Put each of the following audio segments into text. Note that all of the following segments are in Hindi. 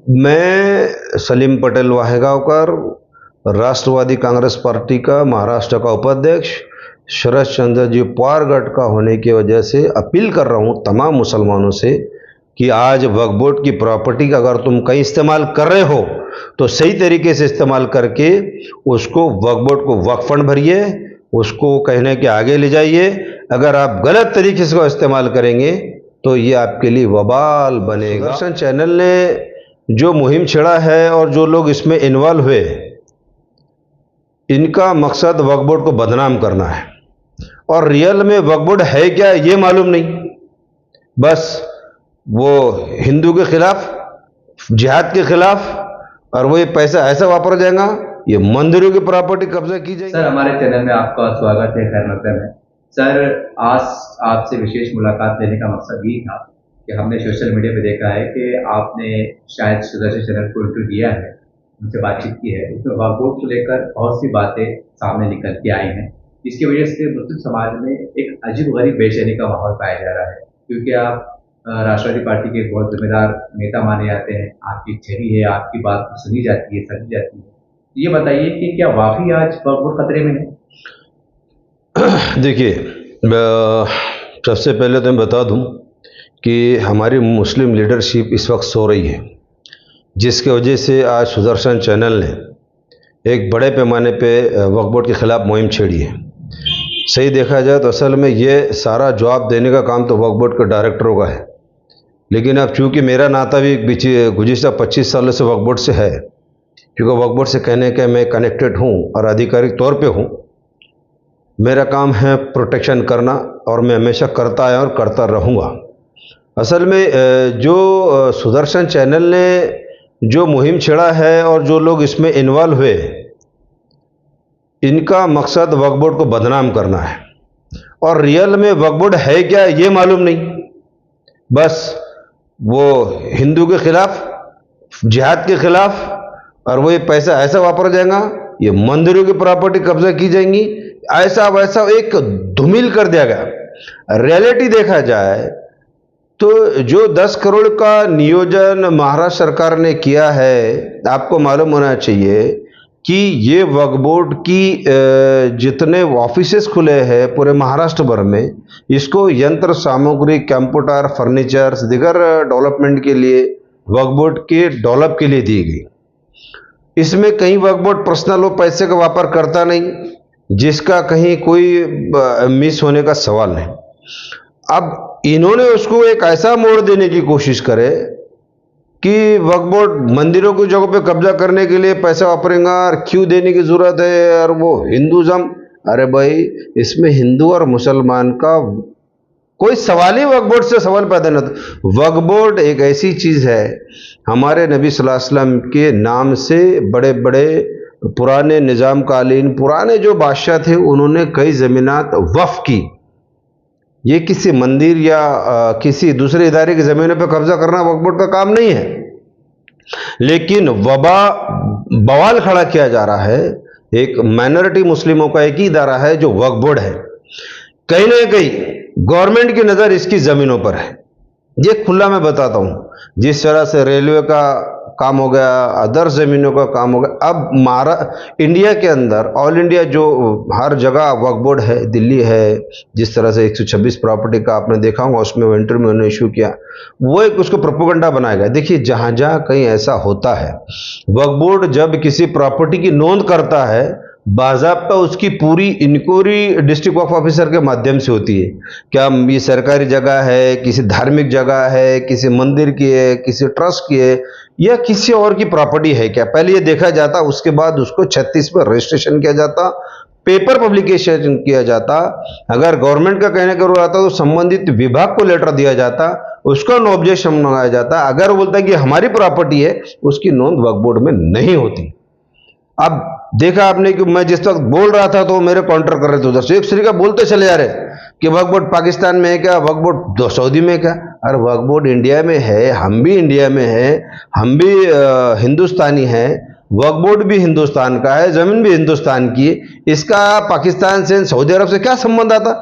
मैं सलीम पटेल वाहेगांवकर, राष्ट्रवादी कांग्रेस पार्टी का महाराष्ट्र का उपाध्यक्ष शरद चंद्र जी पवार गढ़ का होने की वजह से अपील कर रहा हूं तमाम मुसलमानों से कि आज वक्फ बोर्ड की प्रॉपर्टी का अगर तुम कहीं इस्तेमाल कर रहे हो तो सही तरीके से इस्तेमाल करके उसको वक्फ बोर्ड को वक्फ फंड भरिए, उसको कहने के आगे ले जाइए। अगर आप गलत तरीके से इस्तेमाल करेंगे तो ये आपके लिए वबाल बनेगा। सुदर्शन चैनल ने जो मुहिम छेड़ा है और जो लोग इसमें इन्वॉल्व हुए, इनका मकसद वक्फ बोर्ड को बदनाम करना है और रियल में वक्फ बोर्ड है क्या ये मालूम नहीं। बस वो हिंदू के खिलाफ, जिहाद के खिलाफ, और वो ये पैसा ऐसा वापरा जाएगा, ये मंदिरों की प्रॉपर्टी कब्जा की जाएगी। सर, हमारे चैनल में आपका स्वागत है, खैर मकदम है। सर, आज आपसे विशेष मुलाकात लेने का मकसद यही था कि हमने सोशल मीडिया पे देखा है कि आपने शायद सुदर्शन चैनल को इंटरव्यू दिया है, उनसे बातचीत की है। उसमें वक्फ बोर्ड को लेकर बहुत सी बातें सामने निकल के आई हैं, जिसकी वजह से मुस्लिम समाज में एक अजीब गरीब बेचैनी का माहौल पाया जा रहा है। क्योंकि आप राष्ट्रवादी पार्टी के बहुत जिम्मेदार नेता माने जाते हैं, आपकी छवि है, आपकी बात सुनी जाती है, समझी जाती है। ये बताइए कि क्या वाकई आज वक्फ बोर्ड खतरे में है? देखिए, सबसे पहले तो मैं बता दूं कि हमारी मुस्लिम लीडरशिप इस वक्त सो रही है, जिसके वजह से आज सुदर्शन चैनल ने एक बड़े पैमाने पे वक्फ बोर्ड के खिलाफ मुहिम छेड़ी है। सही देखा जाए तो असल में ये सारा जवाब देने का काम तो वक्फ बोर्ड के डायरेक्टरों का है, लेकिन अब चूँकि मेरा नाता भी गुज़िश्ता 25 सालों से वक्फ बोर्ड से है, क्योंकि वक्फ बोर्ड से कहने के मैं कनेक्टेड हूँ और आधिकारिक तौर पे हूँ। मेरा काम है प्रोटेक्शन करना और मैं हमेशा करता आया और करता रहूँगा। असल में जो सुदर्शन चैनल ने जो मुहिम छेड़ा है और जो लोग इसमें इन्वॉल्व हुए, इनका मकसद वक्फ बोर्ड को बदनाम करना है और रियल में वक्फ बोर्ड है क्या ये मालूम नहीं। बस वो हिंदू के खिलाफ, जिहाद के खिलाफ, और वो ये पैसा ऐसा वापरा जाएगा, ये मंदिरों की प्रॉपर्टी कब्जा की जाएंगी, ऐसा वैसा एक धूमिल कर दिया गया। रियलिटी देखा जाए तो जो 10 करोड़ का नियोजन महाराष्ट्र सरकार ने किया है, आपको मालूम होना चाहिए कि ये वक्फ बोर्ड की जितने ऑफिसेस खुले हैं पूरे महाराष्ट्र भर में, इसको यंत्र सामग्री, कंप्यूटर, फर्नीचर, दीगर डेवलपमेंट के लिए वक्फ बोर्ड के डेवलप के लिए दी गई। इसमें कहीं वक्फ बोर्ड पर्सनल वो पैसे का व्यापार करता नहीं, जिसका कहीं कोई मिस होने का सवाल नहीं। अब इन्होंने उसको एक ऐसा मोड़ देने की कोशिश करे कि वक्फ बोर्ड मंदिरों की जगह पे कब्जा करने के लिए पैसा वापरेगा और क्यों देने की जरूरत है, और वो हिंदुज़म। अरे भाई, इसमें हिंदू और मुसलमान का कोई सवाल ही वक्फ बोर्ड से सवाल पैदा नहीं होता। वक्फ बोर्ड एक ऐसी चीज है, हमारे नबी सल्लल्लाहु अलैहि वसल्लम के नाम से बड़े बड़े पुराने निजाम कालीन पुराने जो बादशाह थे, उन्होंने कई जमीनात वक्फ की। ये किसी मंदिर या किसी दूसरे इदारे की जमीनों पर कब्जा करना वक्फ बोर्ड का काम नहीं है। लेकिन बवाल खड़ा किया जा रहा है, एक माइनॉरिटी मुस्लिमों का एक ही इदारा है जो वक्फ बोर्ड है। कहीं ना कहीं गवर्नमेंट की नज़र इसकी ज़मीनों पर है। ये खुला मैं बताता हूँ, जिस तरह से रेलवे का काम हो गया, अदर ज़मीनों का काम हो गया, अब इंडिया के अंदर ऑल इंडिया जो हर जगह वक्फ बोर्ड है, दिल्ली है, जिस तरह से 126 प्रॉपर्टी का आपने देखा होगा, उसमें वो इंटरव्यू ने इशू किया, वो एक उसको प्रोपेगेंडा बनाया गया। देखिए, जहाँ जहाँ कहीं ऐसा होता है, वक्फ बोर्ड जब किसी प्रॉपर्टी की नोंद करता है, बाज़ाब्ता उसकी पूरी इंक्वायरी डिस्ट्रिक्ट वक्फ ऑफिसर के माध्यम से होती है। क्या ये सरकारी जगह है, किसी धार्मिक जगह है, किसी मंदिर की है, किसी ट्रस्ट की है, या किसी और की प्रॉपर्टी है क्या, पहले ये देखा जाता। उसके बाद उसको 36 पर रजिस्ट्रेशन किया जाता, पेपर पब्लिकेशन किया जाता। अगर गवर्नमेंट का कहने का आता तो संबंधित विभाग को लेटर दिया जाता, उसका नो ऑब्जेक्शन मंगाया जाता। अगर वो बोलता है कि हमारी प्रॉपर्टी है, उसकी नोंद वक्फ बोर्ड में नहीं होती। अब देखा आपने कि मैं जिस वक्त बोल रहा था तो मेरे काउंटर कर रहे थे उधर से, एक तरीका बोलते चले जा रहे कि वक्फ बोर्ड पाकिस्तान में है क्या, वक्फ बोर्ड सऊदी में क्या। अरे वक्फ बोर्ड इंडिया में है, हम भी इंडिया में है, हम भी हिंदुस्तानी हैं, वक्फ बोर्ड भी हिंदुस्तान का है, जमीन भी हिंदुस्तान की है। इसका पाकिस्तान से, सऊदी अरब से क्या संबंध आता?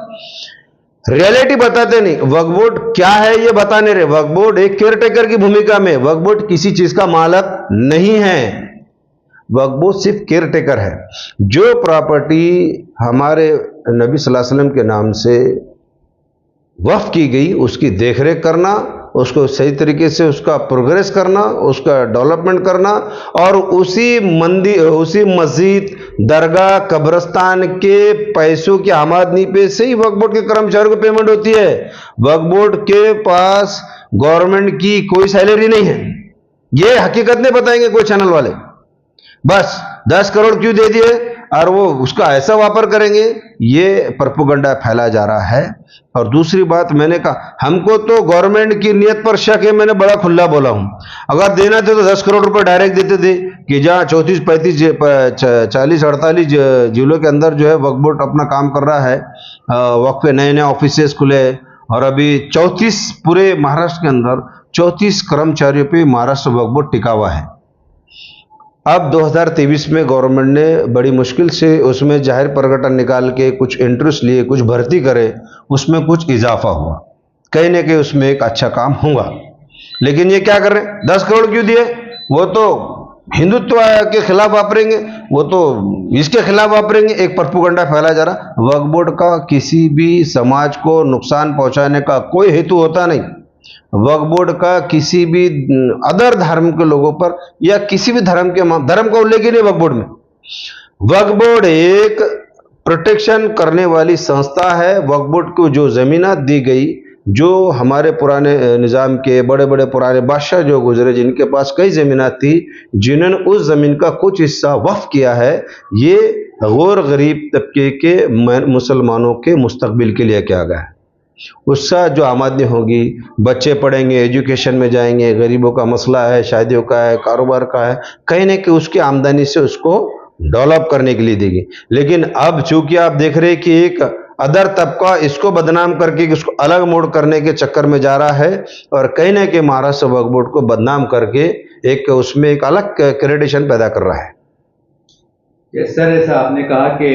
रियलिटी बताते नहीं। वक्फ बोर्ड क्या है ये बता नहीं रहे। वक्फ बोर्ड एक केयरटेकर की भूमिका में, वक्फ बोर्ड किसी चीज का मालक नहीं है। वक्फ बोर्ड सिर्फ केयरटेकर है। जो प्रॉपर्टी हमारे नबी सल्लल्लाहु अलैहि वसल्लम के नाम से वक्फ की गई, उसकी देखरेख करना, उसको सही तरीके से उसका प्रोग्रेस करना, उसका डेवलपमेंट करना, और उसी मंदिर, उसी मस्जिद, दरगाह, कब्रस्तान के पैसों की आमदनी पे से ही वक्फ बोर्ड के कर्मचारियों को पेमेंट होती है। वक्फ बोर्ड के पास गवर्नमेंट की कोई सैलरी नहीं है। ये हकीकत नहीं बताएंगे कोई चैनल वाले। बस 10 करोड़ क्यों दे दिए और वो उसका ऐसा वापर करेंगे, ये प्रोपेगेंडा फैला जा रहा है। और दूसरी बात, मैंने कहा हमको तो गवर्नमेंट की नीयत पर शक है। मैंने बड़ा खुला बोला हूं, अगर देना थे तो 10 करोड़ रुपए डायरेक्ट देते थे कि जहां 34, 35, 40, 48 जिलों के अंदर जो है वक्फ बोर्ड अपना काम कर रहा है। वक्फ पे नए नए ऑफिसेस खुले और अभी 34 पूरे महाराष्ट्र के अंदर 34 कर्मचारियों पे महाराष्ट्र वक्फ बोर्ड टिका हुआ है। अब 2023 में गवर्नमेंट ने बड़ी मुश्किल से उसमें जाहिर प्रकटन निकाल के कुछ इंटरेस्ट लिए, कुछ भर्ती करे, उसमें कुछ इजाफा हुआ। कहीं ना कहीं उसमें एक अच्छा काम होगा। लेकिन ये क्या कर रहे हैं, 10 करोड़ क्यों दिए? वो तो हिंदुत्व के खिलाफ वापरेंगे, वो तो इसके खिलाफ वापरेंगे। एक प्रोपेगेंडा फैला जा रहा। वक्फ बोर्ड का किसी भी समाज को नुकसान पहुंचाने का कोई हेतु होता नहीं। वक्फ बोर्ड का किसी भी अदर धर्म के लोगों पर या किसी भी धर्म का उल्लेख ही नहीं वक्फ बोर्ड में। वक्फ बोर्ड एक प्रोटेक्शन करने वाली संस्था है। वक्फ बोर्ड को जो जमीनात दी गई, जो हमारे पुराने निज़ाम के बड़े बड़े पुराने बादशाह जो गुजरे, जिनके पास कई जमीनात थी, जिन्होंने उस जमीन का कुछ हिस्सा वक्फ किया है, ये गौर गरीब तबके के मुसलमानों के मुस्तकबिल के लिए किया गया है। उसका जो आमदनी होगी, बच्चे पढ़ेंगे, एजुकेशन में जाएंगे, गरीबों का मसला है, शादियों का है, कारोबार का है, कहीं ना कहीं उसकी आमदनी से उसको डेवलप करने के लिए देगी। लेकिन अब चूंकि आप देख रहे हैं कि एक अदर तबका इसको बदनाम करके इसको अलग मोड़ करने के चक्कर में जा रहा है और कहीं ना कहीं महाराष्ट्र वक्फ बोर्ड को बदनाम करके एक उसमें एक अलग क्रेडिशन पैदा कर रहा है। सर, ऐसा आपने कहा कि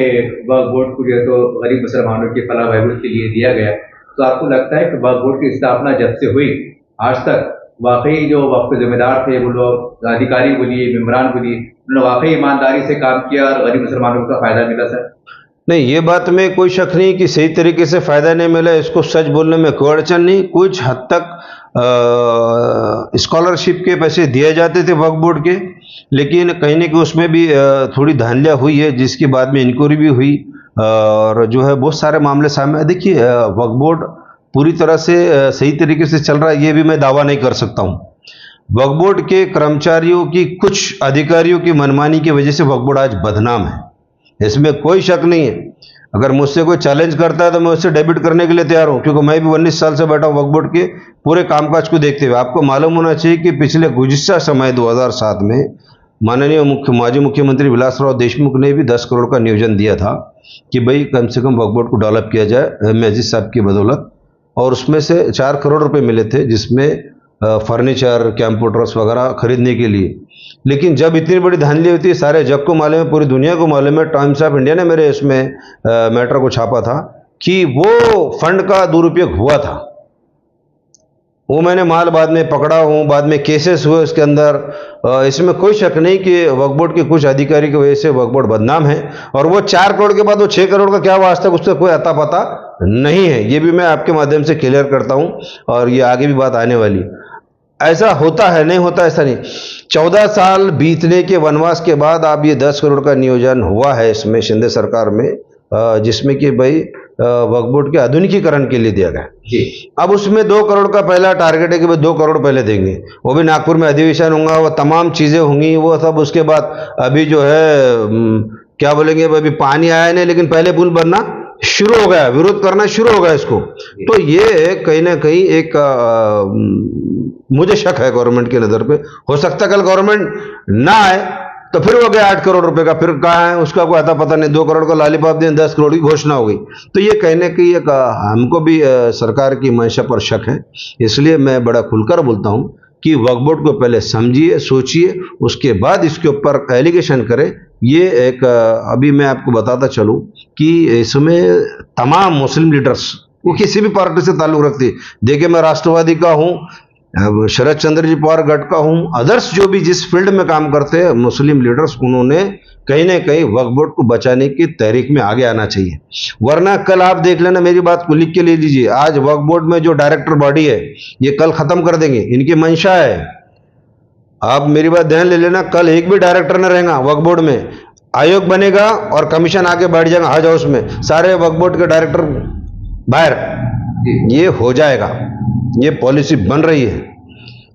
वक्फ बोर्ड को जो है तो गरीब मुसलमानों के फलाह बहबूद के लिए दिया गया, तो आपको लगता है कि वक्फ बोर्ड की स्थापना जब से हुई आज तक वाकई जो वक्फ के जिम्मेदार थे, वो लोग अधिकारी बोलिए, मेम्बरान बोलिए, उन्होंने वाकई ईमानदारी से काम किया और गरीब मुसलमानों को फायदा मिला? सर नहीं, ये बात में कोई शक नहीं कि सही तरीके से फायदा नहीं मिला, इसको सच बोलने में कोई अड़चन नहीं। कुछ हद तक स्कॉलरशिप के पैसे दिए जाते थे वक्फ बोर्ड के, लेकिन कहीं ना कहीं उसमें भी थोड़ी धांधलियाँ हुई है, जिसकी बाद में इंक्वायरी भी हुई और जो है बहुत सारे मामले सामने आए। देखिए, वक्फ बोर्ड पूरी तरह से सही तरीके से चल रहा है ये भी मैं दावा नहीं कर सकता हूँ। वक्फ बोर्ड के कर्मचारियों की, कुछ अधिकारियों की मनमानी की वजह से वक्फ बोर्ड आज बदनाम है, इसमें कोई शक नहीं है। अगर मुझसे कोई चैलेंज करता है तो मैं उससे डेबिट करने के लिए तैयार हूं, क्योंकि मैं भी 19 साल से बैठा हूं वक्फ बोर्ड के पूरे कामकाज को देखते हुए। आपको मालूम होना चाहिए कि पिछले गुज़िश्ता समय 2007 में माननीय माजी मुख्यमंत्री विलासराव देशमुख ने भी 10 करोड़ का नियोजन दिया था कि भाई कम से कम वक्फ बोर्ड को डेवलप किया जाए मैजिद साहब की बदौलत, और उसमें से 4 करोड़ रुपए मिले थे, जिसमें फर्नीचर, कंप्यूटर्स वगैरह खरीदने के लिए। लेकिन जब इतनी बड़ी धांधली होती है, सारे जग को मालूम है, पूरी दुनिया को मालूम है, टाइम्स ऑफ इंडिया ने मेरे इसमें मैटर को छापा था कि वो फंड का दुरुपयोग हुआ था। वो मैंने माल बाद में पकड़ा हूँ, बाद में केसेस हुए उसके अंदर। इसमें कोई शक नहीं कि वक्फ बोर्ड के कुछ अधिकारी की वजह से वक्फ बोर्ड बदनाम है। और वो 4 करोड़ के बाद वो 6 करोड़ का क्या हुआ, आज तक उसका कोई अता पता नहीं है। ये भी मैं आपके माध्यम से क्लियर करता हूँ और ये आगे भी बात आने वाली। ऐसा होता है, नहीं होता ऐसा नहीं। 14 साल बीतने के वनवास के बाद अब ये 10 करोड़ का नियोजन हुआ है इसमें शिंदे सरकार में, जिसमें कि भाई वक्फ बोर्ड के आधुनिकीकरण के लिए दिया गया जी। अब उसमें 2 करोड़ का पहला टारगेट है कि भाई 2 करोड़ पहले देंगे, वो भी नागपुर में अधिवेशन होगा, वो तमाम चीजें होंगी, वो सब। उसके बाद अभी जो है क्या बोलेंगे, अभी पानी आया नहीं लेकिन पहले पुल बनना शुरू हो गया, विरोध करना शुरू हो गया इसको। तो ये कहीं ना कहीं एक मुझे शक है गवर्नमेंट की नजर पे। हो सकता है कल गवर्नमेंट ना आए तो फिर हो गया 8 करोड़ रुपए का, फिर कहाँ है उसका कोई आता पता नहीं। 2 करोड़ का लॉलीपॉप दें, 10 करोड़ की घोषणा हो गई। तो ये कहने की एक हमको भी सरकार की मंशा पर शक है। इसलिए मैं बड़ा खुलकर बोलता हूं कि वक्फ बोर्ड को पहले समझिए, सोचिए, उसके बाद इसके ऊपर एलिगेशन करें। ये एक अभी मैं आपको बताता चलूं कि इसमें तमाम मुस्लिम लीडर्स वो किसी भी पार्टी से ताल्लुक रखती है। देखिए, मैं राष्ट्रवादी का हूं, शरद चंद्र जी पवार गढ़ का हूं, अदर्स जो भी जिस फील्ड में काम करते हैं मुस्लिम लीडर्स, उन्होंने कहीं ना कहीं वक्फ बोर्ड को बचाने की तहरीक में आगे आना चाहिए। वरना कल आप देख लेना, मेरी बात को लिख के ले लीजिए, आज वक्फ बोर्ड में जो डायरेक्टर बॉडी है ये कल खत्म कर देंगे, इनकी मंशा है। आप मेरी बात ध्यान ले लेना, कल एक भी डायरेक्टर न रहेगा वक्फ बोर्ड में, आयोग बनेगा और कमीशन आके बैठ जाएगा हज हाउस में, सारे वक्फ बोर्ड के डायरेक्टर बाहर, ये हो जाएगा, ये पॉलिसी बन रही है।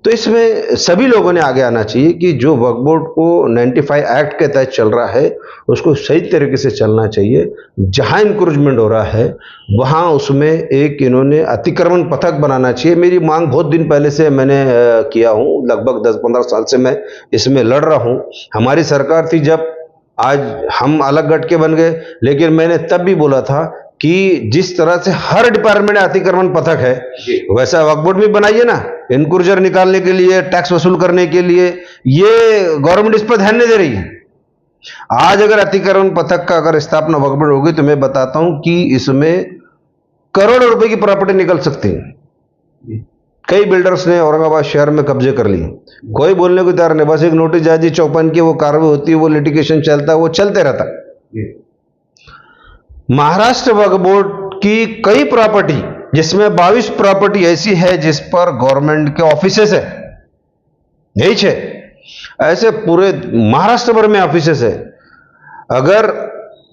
तो इसमें सभी लोगों ने आगे आना चाहिए कि जो वक्फ बोर्ड को 95 एक्ट के तहत चल रहा है उसको सही तरीके से चलना चाहिए। जहां इंक्रोचमेंट हो रहा है वहां उसमें एक इन्होंने अतिक्रमण पथक बनाना चाहिए। मेरी मांग बहुत दिन पहले से मैंने किया हूं, लगभग 10-15 साल से मैं इसमें लड़ रहा हूं। हमारी सरकार थी जब, आज हम अलग गट के बन गए, लेकिन मैंने तब भी बोला था कि जिस तरह से हर डिपार्टमेंट में अतिक्रमण पथक है वैसा वक्फ बोर्ड भी बनाइए ना, इनक्रूजर निकालने के लिए, टैक्स वसूल करने के लिए। ये गवर्नमेंट इस पर ध्यान नहीं दे रही है। आज अगर अतिक्रमण पथक का अगर स्थापना वक्फ बोर्ड होगी तो मैं बताता हूं कि इसमें करोड़ों रुपए की प्रॉपर्टी निकल सकती है। कई बिल्डर्स ने औरंगाबाद शहर में कब्जे कर लिए, कोई बोलने को तैयार नहीं, बस एक नोटिस जारी 54 की वो कार्रवाई होती है, वो लिटिगेशन चलता है, वो चलते रहता। महाराष्ट्र वक्फ बोर्ड की कई प्रॉपर्टी, जिसमें 22 प्रॉपर्टी ऐसी है जिस पर गवर्नमेंट के ऑफिसेस है, यही 6 ऐसे पूरे महाराष्ट्र भर में ऑफिसेस है। अगर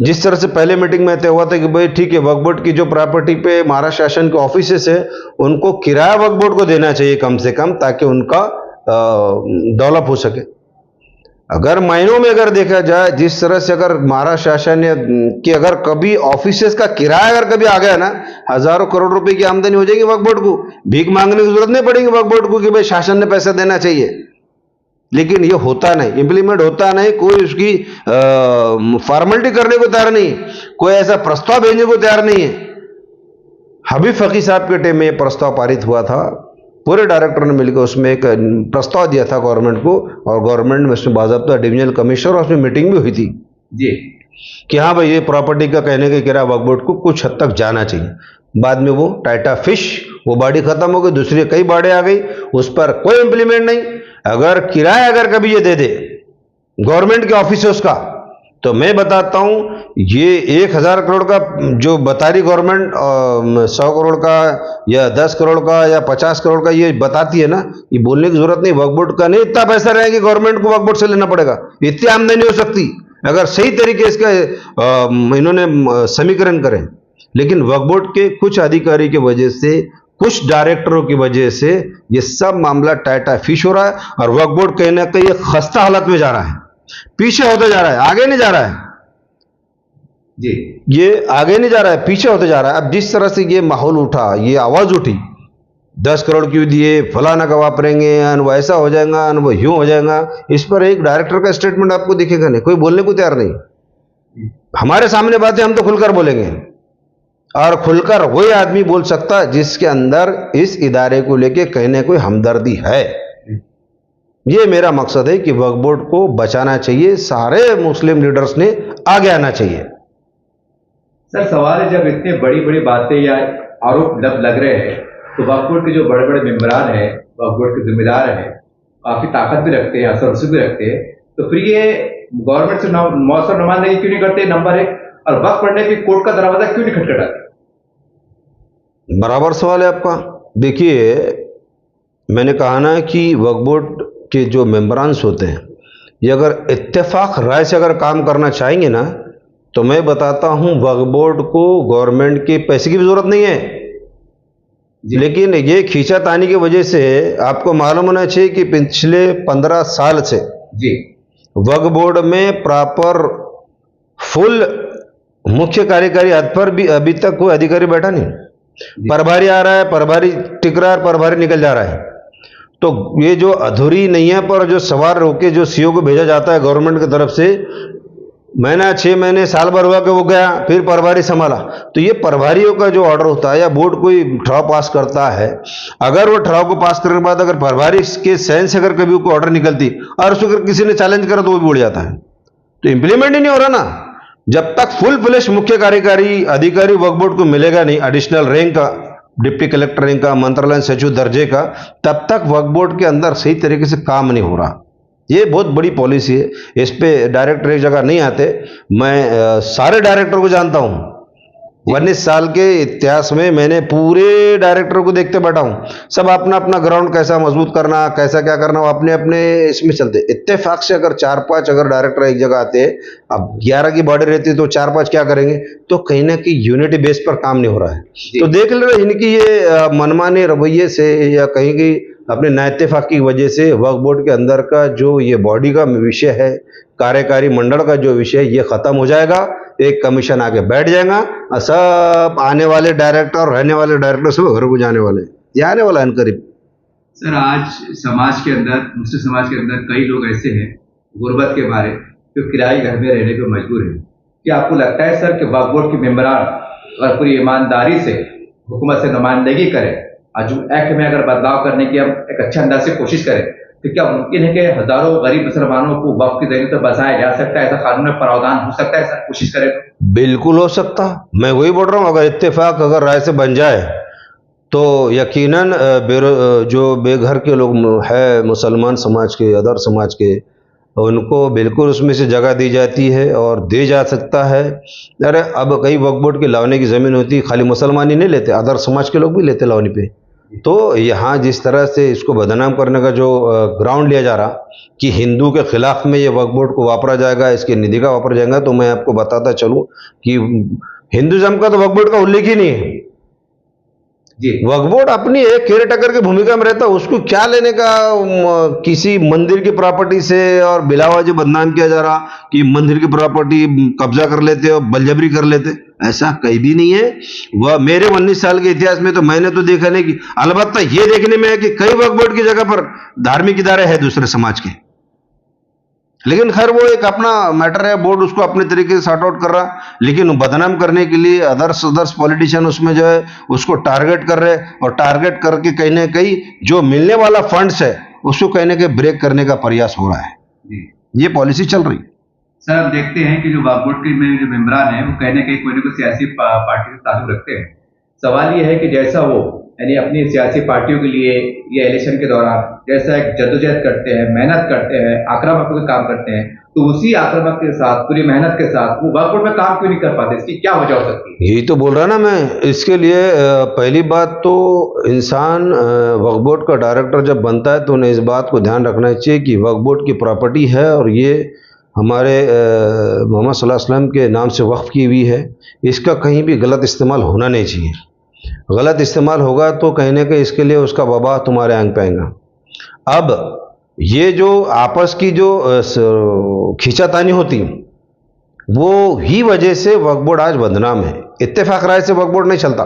जिस तरह से पहले मीटिंग में तय हुआ था कि भाई ठीक है, वक्फ बोर्ड की जो प्रॉपर्टी पे महाराष्ट्र शासन के ऑफिसेस है उनको किराया वक्फ बोर्ड को देना चाहिए कम से कम, ताकि उनका डेवलप हो सके। अगर महीनों में अगर देखा जाए, जिस तरह से अगर महाराष्ट्र शासन ने कि अगर कभी ऑफिसेस का किराया अगर कभी आ गया ना, हजारों करोड़ रुपए की आमदनी हो जाएगी वक्फ बोर्ड को, भीख मांगने की जरूरत नहीं पड़ेगी वक्फ बोर्ड को कि भाई शासन ने पैसा देना चाहिए। लेकिन ये होता नहीं, इंप्लीमेंट होता नहीं, कोई उसकी फॉर्मेलिटी करने को तैयार नहीं, कोई ऐसा प्रस्ताव भेजने को तैयार नहीं है। हबीब फकीह साहब के टाइम में ये प्रस्ताव पारित हुआ था, पूरे डायरेक्टर ने मिलकर उसमें एक प्रस्ताव दिया था गवर्नमेंट को, और गवर्नमेंट में उसमें बाज़ाब्ता डिविजनल कमिश्नर और उसमें मीटिंग भी हुई थी जी कि हाँ भाई ये प्रॉपर्टी का कहने के किराया वक्फ बोर्ड को कुछ हद तक जाना चाहिए। बाद में वो टाटा फिश वो बाड़ी खत्म हो गई, दूसरी कई बाड़े आ गई, उस पर कोई इंप्लीमेंट नहीं। अगर किराया अगर कभी ये दे दे गवर्नमेंट के ऑफिसर्स का, तो मैं बताता हूं ये 1000 करोड़ का जो बता रही गवर्नमेंट 100 करोड़ का या 10 करोड़ का या 50 करोड़ का ये बताती है ना, ये बोलने की जरूरत नहीं। वक्फ बोर्ड का नहीं इतना पैसा रहेगा, गवर्नमेंट को वक्फ बोर्ड से लेना पड़ेगा, इतनी आमदनी हो सकती अगर सही तरीके इसका इन्होंने समीकरण करें। लेकिन वक्फ बोर्ड के कुछ अधिकारी की वजह से, कुछ डायरेक्टरों की वजह से ये सब मामला टाटा फिश हो रहा है, और वक्फ बोर्ड कहीं ना कहीं खस्ता हालत में जा रहा है, पीछे होते जा रहा है, आगे नहीं जा रहा है जी। ये आगे नहीं जा रहा है, पीछे होते जा रहा है। अब जिस तरह से ये माहौल उठा, ये आवाज उठी 10 करोड़ क्यों दिए, फलाना का वापरेंगे, वो ऐसा हो जाएगा, वो यूं हो जाएगा, इस पर एक डायरेक्टर का स्टेटमेंट आपको दिखेगा नहीं, कोई बोलने को तैयार नहीं। हमारे सामने बातें हम तो खुलकर बोलेंगे, और खुलकर वही आदमी बोल सकता है जिसके अंदर इस इदारे को लेके कहीं ना कोई हमदर्दी है। ये मेरा मकसद है कि वक्फ बोर्ड को बचाना चाहिए, सारे मुस्लिम लीडर्स ने आगे आना चाहिए। सर सवाल है, जब इतने बड़ी बड़ी बातें या आरोप लग रहे हैं तो वक्फ बोर्ड के जो बड़े बड़े मेंबरान हैं, वक्फ बोर्ड के जिम्मेदार हैं, काफी ताकत भी रखते हैं, असर भी रखते हैं, तो फिर ये गवर्नमेंट से मौसम नुमाइंदगी क्यों नहीं करते, नंबर 1, और वक्फ पढ़ने की कोर्ट का दरवाजा क्यों नहीं खटखटाते? बराबर सवाल है आपका। देखिए, मैंने कहा ना कि वक्फ बोर्ड के जो मेंबरान्स होते हैं, ये अगर इत्तेफाक राय से अगर काम करना चाहेंगे ना, तो मैं बताता हूं वक्फ बोर्ड को गवर्नमेंट के पैसे की भी जरूरत नहीं है। लेकिन ये खींचातानी की वजह से आपको मालूम होना चाहिए कि पिछले 15 साल से जी वक्फ बोर्ड में प्रॉपर फुल मुख्य कार्यकारी हद पर भी अभी तक कोई अधिकारी बैठा नहीं। प्रभारी आ रहा है, प्रभारी टिक रहा है, प्रभारी निकल जा रहा है। तो ये जो अधूरी नैया पर जो सवार होके जो सीओ को भेजा जाता है गवर्नमेंट की तरफ से, महीना 6 महीने साल भर हुआ कि वो गया, फिर प्रभारी संभाला, तो ये प्रभारियों का जो ऑर्डर होता है या बोर्ड कोई ठराव पास करता है, अगर वो ठराव को पास करने के बाद अगर प्रभारी के सहन से अगर कभी कोई ऑर्डर निकलती और उसको अगर किसी ने चैलेंज करा तो वो भी उड़ जाता है, तो इंप्लीमेंट ही नहीं हो रहा ना। जब तक फुल फ्लेश मुख्य कार्यकारी अधिकारी वक्फ बोर्ड को मिलेगा नहीं, एडिशनल रैंक का, डिप्टी कलेक्टर रैंक का, मंत्रालय सचिव दर्जे का, तब तक वक्फ बोर्ड के अंदर सही तरीके से काम नहीं हो रहा। ये बहुत बड़ी पॉलिसी है। इस पे डायरेक्टर एक जगह नहीं आते। मैं सारे डायरेक्टर को जानता हूं। 19 साल के इतिहास में मैंने पूरे डायरेक्टर को देखते बैठा हूं। सब अपना अपना ग्राउंड कैसा मजबूत करना, कैसा क्या करना, वो अपने अपने इसमें चलते। इत्तेफाक से अगर 4-5 अगर डायरेक्टर एक जगह आते, अब 11 की बॉडी रहती है तो 4-5 क्या करेंगे, तो कहीं ना कहीं यूनिटी बेस पर काम नहीं हो रहा है। तो देख ले रहे इनकी ये मनमाने रवैये से या कहीं की अपने नाइत्तेफाक की वजह से वक्फ बोर्ड के अंदर का जो ये बॉडी का विषय है, कार्यकारी मंडल का जो विषय है, ये खत्म हो जाएगा। एक कमीशन आके बैठ जाएगा और सब आने वाले डायरेक्टर, रहने वाले डायरेक्टर सब घर को जाने वाले, ये आने वाला है करीब। सर, आज समाज के अंदर, मुस्लिम समाज के अंदर कई लोग ऐसे हैं गुर्बत के मारे जो किराए घर में रहने को मजबूर हैं। क्या आपको लगता है सर कि वक्फ बोर्ड के मेंबरान अगर पूरी ईमानदारी से हुकूमत से नुमाइंदगी करें और जो एक्ट में अगर बदलाव करने की हम एक अच्छे अंदाज से कोशिश करें, तो क्या मुमकिन है कि हजारों गरीब मुसलमानों को वक्फ के जरिए तो बचाया जा सकता है? ऐसा कानून में प्रावधान हो सकता है सर, कोशिश करें तो? बिल्कुल हो सकता। मैं वही बोल रहा हूँ, अगर इत्तेफाक अगर राय से बन जाए तो यकीनन जो बेघर के लोग है, मुसलमान समाज के, अदर समाज के, उनको बिल्कुल उसमें से जगह दी जाती है और दे जा सकता है। अरे अब कई वक्फ बोर्ड के लावनी की ज़मीन होती है, खाली मुसलमान ही नहीं लेते, अदर समाज के लोग भी लेते लावनी पे। तो यहाँ जिस तरह से इसको बदनाम करने का जो ग्राउंड लिया जा रहा कि हिंदू के खिलाफ में ये वक्फ बोर्ड को वापरा जाएगा, इसकी निधि का वापरा जाएगा, तो मैं आपको बताता चलूँ कि हिंदुज़म का तो वक्फ बोर्ड का उल्लेख ही नहीं है। वक्फ बोर्ड अपनी एक केयर टेकर की भूमिका में रहता है, उसको क्या लेने का किसी मंदिर की प्रॉपर्टी से। और बिलावा जो बदनाम किया जा रहा कि मंदिर की प्रॉपर्टी कब्जा कर लेते और बलजबरी कर लेते, ऐसा कहीं भी नहीं है। वह मेरे 19 साल के इतिहास में तो मैंने तो देखा नहीं कि, अलबत्ता ये देखने में है कि कई वक्फ बोर्ड की जगह पर धार्मिक इदारे हैं दूसरे समाज के, लेकिन खैर वो एक अपना मैटर है, बोर्ड उसको अपने तरीके से सॉर्ट आउट कर रहा। लेकिन बदनाम करने के लिए अदर्स पॉलिटिशियन उसमें जो है उसको टारगेट कर रहे, और टारगेट करके कहीं ना कहीं जो मिलने वाला फंड्स है उसको कहीं ना कहीं ब्रेक करने का प्रयास हो रहा है। ये पॉलिसी चल रही है। सर, हम देखते हैं कि जो वक्फ बोर्ड के में जो मेंबरान है वो कहीं ना कहीं कोई ना कोई सियासी पार्टी से ताल्लुक रखते हैं। सवाल ये है कि जैसा वो यानी अपनी सियासी पार्टियों के लिए ये इलेक्शन के दौरान जैसा एक जद्दोजहद करते हैं, मेहनत करते हैं, आक्रामक होकर काम करते हैं, तो उसी आक्रामक के साथ, पूरी मेहनत के साथ वो वक्फ बोर्ड में काम क्यों नहीं कर पाते? इसकी क्या वजह हो सकती है? यही तो बोल रहा ना मैं। इसके लिए पहली बात तो इंसान वक्फ बोर्ड का डायरेक्टर जब बनता है तो उन्हें इस बात को ध्यान रखना चाहिए कि वक्फ बोर्ड की प्रॉपर्टी है और ये हमारे मोहम्मद सल्लल्लाहु अलैहि वसल्लम के नाम से वक्फ की हुई है। इसका कहीं भी गलत इस्तेमाल होना नहीं चाहिए। गलत इस्तेमाल होगा तो कहीं ना कहीं इसके लिए उसका वबा तुम्हारे आंग पे आएगा। अब ये जो आपस की जो खींचातानी होती, वो ही वजह से वक्फ बोर्ड आज बदनाम है। इत्तेफाक राय से वक्फ बोर्ड नहीं चलता।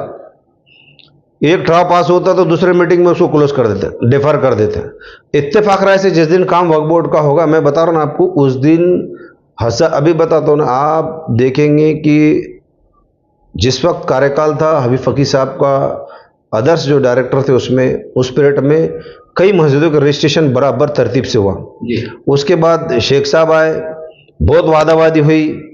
एक ठराव पास होता तो दूसरे मीटिंग में उसको क्लोज कर देते, डिफर कर देते। इत्तेफाक राय से जिस दिन काम वक्फ बोर्ड का होगा, मैं बता रहा हूँ ना आपको, उस दिन अभी बताता हूँ ना, आप देखेंगे कि जिस वक्त कार्यकाल था हबीब फकीह साहब का, अदर्स जो डायरेक्टर थे उसमें, उस पीरियड में कई मस्जिदों का रजिस्ट्रेशन बराबर तरतीब से हुआ। उसके बाद शेख साहब आए, बहुत वादावादी हुई,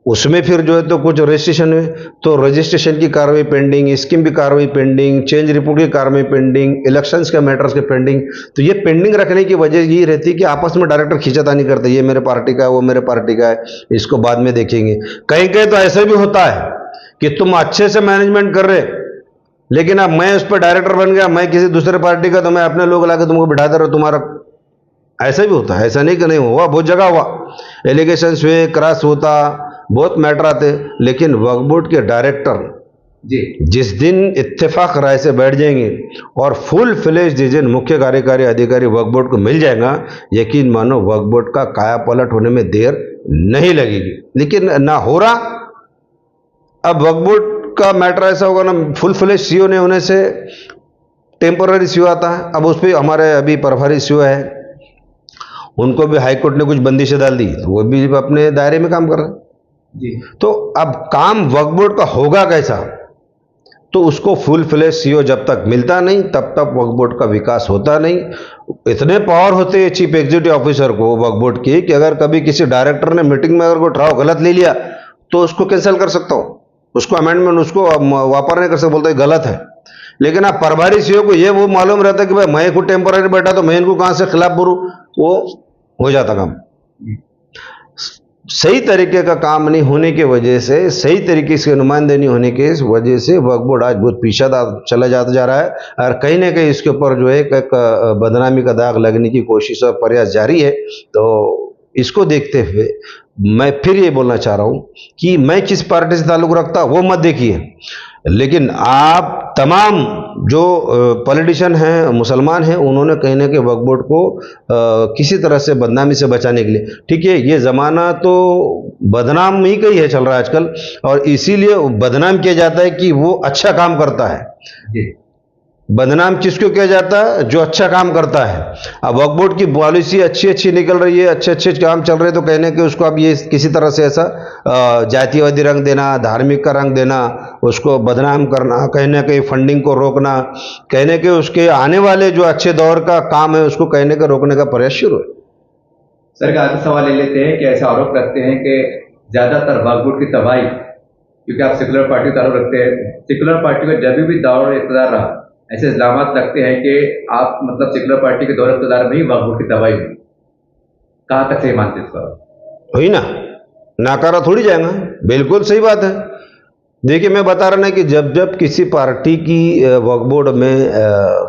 उसमें फिर जो है तो कुछ रजिस्ट्रेशन हुए, तो रजिस्ट्रेशन की कार्रवाई पेंडिंग, स्कीम की कार्रवाई पेंडिंग, चेंज रिपोर्ट की कार्रवाई पेंडिंग, इलेक्शंस के मैटर्स के पेंडिंग। तो ये पेंडिंग रखने की वजह ये रहती है कि आपस में डायरेक्टर खींचातानी करते, ये मेरे पार्टी का है, वो मेरे पार्टी का है, इसको बाद में देखेंगे। कहीं कहीं तो ऐसा भी होता है कि तुम अच्छे से मैनेजमेंट कर रहे, लेकिन अब मैं उस पर डायरेक्टर बन गया, मैं किसी दूसरे पार्टी का, तो मैं अपने लोग लाकर तुमको बिठा दे रहा हूं, तुम्हारा। ऐसा भी होता है, ऐसा नहीं कि नहीं हुआ, बहुत जगह हुआ, एलिगेशंस हुए, क्रॉस होता, बहुत मैटर आते। लेकिन वक्फ बोर्ड के डायरेक्टर जिस दिन इत्तेफाक राय से बैठ जाएंगे और फुल फ्लेज डिसीजन मुख्य कार्यकारी अधिकारी वक्फ बोर्ड को मिल जाएगा, यकीन मानो वक्फ बोर्ड का काया पलट होने में देर नहीं लगेगी। लेकिन ना हो रहा। अब वक्फ बोर्ड का मैटर ऐसा होगा ना, फुल फ्लेज सीओ नहीं होने से टेम्पररी सीओ आता है। अब उस पर हमारे अभी प्रभारी सीओ है, उनको भी हाईकोर्ट ने कुछ बंदिशें डाल दी, तो वो भी अपने दायरे में काम कर रहे हैं। तो अब काम वक्फ बोर्ड का होगा कैसा? तो उसको फुल फ्लेज सीओ जब तक मिलता नहीं, तब तक वक्फ बोर्ड का विकास होता नहीं। इतने पावर होते हैं चीफ एग्जीक्यूटिव ऑफिसर को वक्फ बोर्ड की कि अगर कभी किसी डायरेक्टर ने मीटिंग में अगर कोई ठराव गलत ले लिया तो उसको कैंसिल कर सकता हूँ, उसको अमेंडमेंट उसको वापर नहीं कर सकता, बोलते गलत है। लेकिन आप प्रभारी सीओ को ये वो मालूम रहता है कि भाई मैं खुद टेम्पररी बैठा तो मैं इनको कहां से खिलाफ बोलूं, वो हो जाता काम। सही तरीके का काम नहीं होने की वजह से, सही तरीके से नुमाइंदगी नहीं होने की वजह से वक्फ बोर्ड आज बहुत पीछे चला जाता जा रहा है, और कहीं ना कहीं इसके ऊपर जो है एक बदनामी का दाग लगने की कोशिश और प्रयास जारी है। तो इसको देखते हुए मैं फिर ये बोलना चाह रहा हूं कि मैं किस पार्टी से ताल्लुक रखता वो मत देखिए, लेकिन आप तमाम जो पॉलिटिशियन हैं, मुसलमान हैं, उन्होंने कहीं ना कहीं वक्फ बोर्ड को किसी तरह से बदनामी से बचाने के लिए, ठीक है, ये ज़माना तो बदनाम ही का ही है चल रहा है आजकल, और इसीलिए बदनाम किया जाता है कि वो अच्छा काम करता है। जी। बदनाम किसको किया जाता है? जो अच्छा काम करता है। अब वक्फ बोर्ड की पॉलिसी अच्छी निकल रही है, अच्छे काम चल रहे हैं, तो कहने के उसको अब ये किसी तरह से ऐसा जातिवादी रंग देना, धार्मिक का रंग देना, उसको बदनाम करना, कहने के फंडिंग को रोकना, कहने के उसके आने वाले जो अच्छे दौर का काम है उसको कहने के रोकने का प्रयास शुरू है। सर का आगे सवाल ले लेते हैं कि ऐसा आरोप रखते हैं कि ज्यादातर वक्फ बोर्ड की तबाही, क्योंकि आप सेकुलर पार्टी का आरोप रखते हैं, सेकुलर पार्टी का जब भी दौर इक़्तिदार रहा ऐसे इल्जामात लगते हैं कि आप मतलब सेकुलर पार्टी के दौर इक़्तिदार में ही वक्फ बोर्ड की तबाही हुई। कहाँ तक सही मानते इसका? हुई ना, नाकारा थोड़ी जाएगा, बिल्कुल सही बात है। देखिए, मैं बता रहा ना कि जब किसी पार्टी की वक्फ बोर्ड में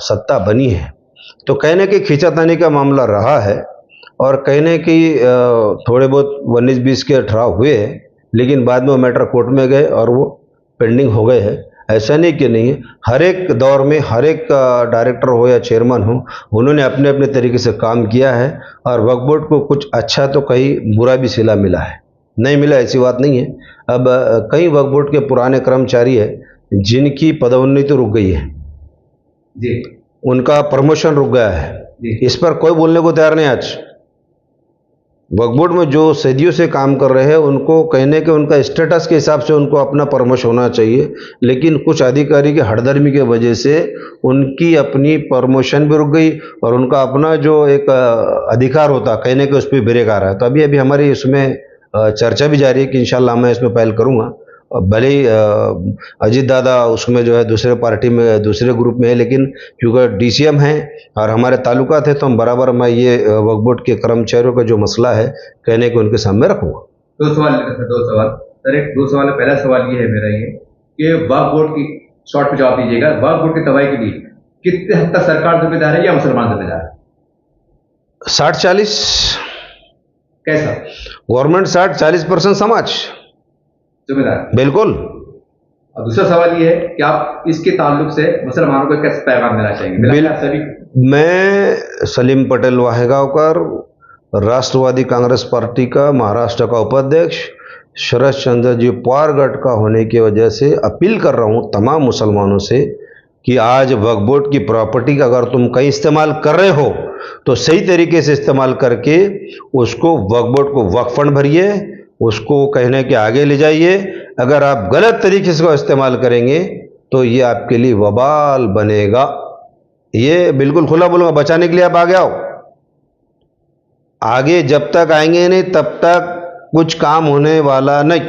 सत्ता बनी है तो कहने के खींचातानी का मामला रहा है, और कहने की थोड़े बहुत 19-20 के ठहराव हुए हैं, लेकिन बाद में वो मैटर कोर्ट में गए और वो पेंडिंग हो गए हैं। ऐसा नहीं कि नहीं है, हर एक दौर में हर एक डायरेक्टर हो या चेयरमैन हो, उन्होंने अपने अपने तरीके से काम किया है, और वक्फ बोर्ड को कुछ अच्छा तो कहीं बुरा भी सिला मिला है, नहीं मिला ऐसी बात नहीं है। अब कई वक्फ बोर्ड के पुराने कर्मचारी है जिनकी पदोन्नति तो रुक गई है जी, उनका प्रमोशन रुक गया है जी। इस पर कोई बोलने को तैयार नहीं। आज वक्फ बोर्ड में जो सदियों से काम कर रहे हैं उनको कहने के उनका स्टेटस के हिसाब से उनको अपना प्रमोशन होना चाहिए, लेकिन कुछ अधिकारी की हड़दर्मी की वजह से उनकी अपनी प्रमोशन भी रुक गई, और उनका अपना जो एक अधिकार होता कहने के उस पर ब्रेक आ रहा है। तो अभी हमारी इसमें चर्चा भी जारी है कि इंशाल्लाह मैं इसमें पहल करूँगा। भले ही अजीत दादा उसमें जो है दूसरे पार्टी में दूसरे ग्रुप में है, लेकिन क्योंकि डीसीएम हैं और हमारे ताल्लुकात है तो हम बराबर मैं ये वक्फ बोर्ड के कर्मचारियों का जो मसला है कहने को उनके सामने रखूंगा। दो सवाल सर, एक दो सवाल। पहला सवाल ये है मेरा ये कि वक्फ बोर्ड की शॉर्ट में जवाब दीजिएगा, वक्फ बोर्ड की तबाही के लिए कितने हद तक सरकार जिम्मेदार है या मुसलमान जिम्मेदार है? 60-40 कैसा गवर्नमेंट, 60-40% समाज जिम्मेदार? बिल्कुल। और दूसरा सवाल ये है कि आप इसके ताल्लुक से मुसलमानों को कैसे पैगाम देना चाहेंगे? मैं सलीम पटेल वाहेगांवकर, राष्ट्रवादी कांग्रेस पार्टी का महाराष्ट्र का उपाध्यक्ष, शरद चंद्र जी पवार गढ़ का होने की वजह से अपील कर रहा हूं तमाम मुसलमानों से कि आज वक्फ बोर्ड की प्रॉपर्टी का अगर तुम कहीं इस्तेमाल कर रहे हो तो सही तरीके से इस्तेमाल करके उसको वक्फ बोर्ड को वक्फ फंड भरिए, उसको कहने के आगे ले जाइए। अगर आप गलत तरीके से इस्तेमाल करेंगे तो ये आपके लिए वबाल बनेगा। ये बिल्कुल खुला बोलूंगा, बचाने के लिए आप आगे आओ। आगे जब तक आएंगे नहीं तब तक कुछ काम होने वाला नहीं।